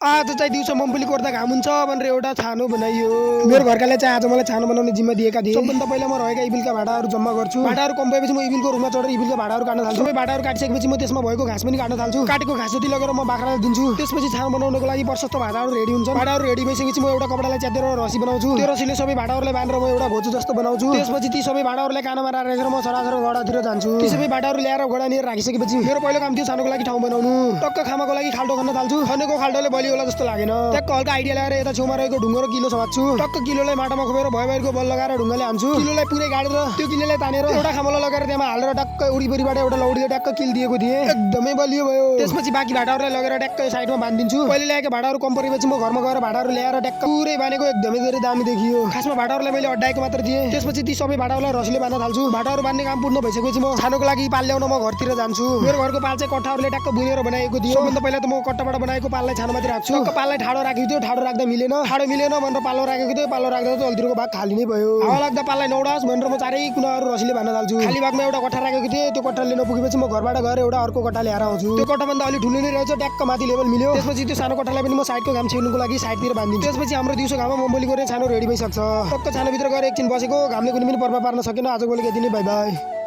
आज चाहिँ दिउँसो मुम्बली कोर्दा घाम हुन्छ भनेर एउटा छानो बनाइयो। मेरो घरकाले चाहिँ आज मलाई छानो बनाउने जिम्मा दिएका थिए। सबभन्दा पहिला म रहेका इबिलका भाडाहरू जम्मा गर्छु। भाडाहरू कम भएपछि म इबिलको रुममा चढेर इबिलका भाडाहरू काट्न थाल्छु। सबै भाडाहरू काटिसकेपछि म त्यसमा भएको घाँस पनि काट्न थाल्छु। काटेको घाँस जति लगेर म बाख्रालाई दिन्छु। त्यसपछि छानो बनाउनको लागि प्रशस्त भाडाहरू रेडी हुन्छन्। भाडाहरू रेडी भइसकेपछि म एउटा कपडालाई च्यातेर रसी बनाउँछु। त्यो रसीले सबै भाडाहरूलाई बाँधेर म एउटा घोचु जस्तो बनाउँछु। त्यसपछि ती सबै भाडाहरूलाई कानामा राखेर म सरासर गडातिर जान्छु। ती सबै भाडाहरू ल्याएर गडानिर राखिसकेपछि मेरो पहिलो काम थियो छानोको लागि ठाउँ बनाउनु। टक्क खामाको लागि खाल्डो खन्न थाल्छु। खनेको खाल्डोले बलियो होला जस्तो लागेन। ट्याक्क हल्का आइडिया लगाएर यता छेउमा रहेको ढुङ्गो र किलो समात्छु। टक्क किलोलाई माटोमा खोपेर भयभरको बल लगाएर ढुङ्गाले हान्छु। किलोलाई पुरै गाडेर त्यो किलोलाई तानेर एउटा खामलाई लगेर त्यसमा हालेर टक्क उडीपरिबाट एउटा लौडीले ट्याक्क किल दिएको थिएँ। एकदमै बलियो भयो। त्यसपछि बाँकी भाडाहरूलाई लगेर ट्याक्क साइडमा बाँधिदिन्छु। पहिले ल्याएको भाडाहरू कम परेपछि म घरमा गएर भाडाहरू ल्याएर ट्याक्क पुरै बानेको एकदमै धेरै दामी देखियो। खासमा भाडाहरूलाई मैले अड्डाएको मात्र थिएँ। त्यसपछि ती सबै भाडाहरूलाई रसीले बाँध्न थाल्छु। भाडाहरू बाँध्ने काम पूर्ण भइसकेपछि म छानोको लागि पाल ल्याउन म घरतिर जान्छु। मेरो घरको पाल चाहिँ कट्ठाहरूले ट्याक्क बुनेर बनाएको थियो। सबभन्दा पहिला त म कट्टाबाट बनाएको पाललाई छानोमाथि राख्छु। टक्क पाललाई ठाडो राखेको थियो। ठाडो राख्दा मिलेन भनेर पालो राखेको थियो। पालो राख्दा त अल्तिरको भाग खाली नै भयो। हावा लाग्दा पाललाई नौडास भनेर म चारै कुनाहरू रसीले बाँध्न थाल्छु। खाली भागमा एउटा कट्ठा राखेको थिएँ। त्यो कट्ठाले नपुगेपछि म घरबाट गएर एउटा अर्को कट्ठा ल्याएर आउँछु। त्यो कट्ठाभन्दा अलि ठुलो नै रहेछ। ट्याक्क माथि लेभल मिल्यो। त्यसपछि त्यो सानो कट्ठालाई पनि म साइडको घाम छेड्नुको लागि साइडतिर बाँधिदिन्छु। त्यसपछि हाम्रो दिउँसो घाममा मुम्बली गर्ने छानो रेडी भइसक्छ। टक्क छानोभित्र गएर एकछिन बसेको घामले कुनै पनि प्रभाव पार्न सकेन। आजको लागि यति नै, बाई बाई।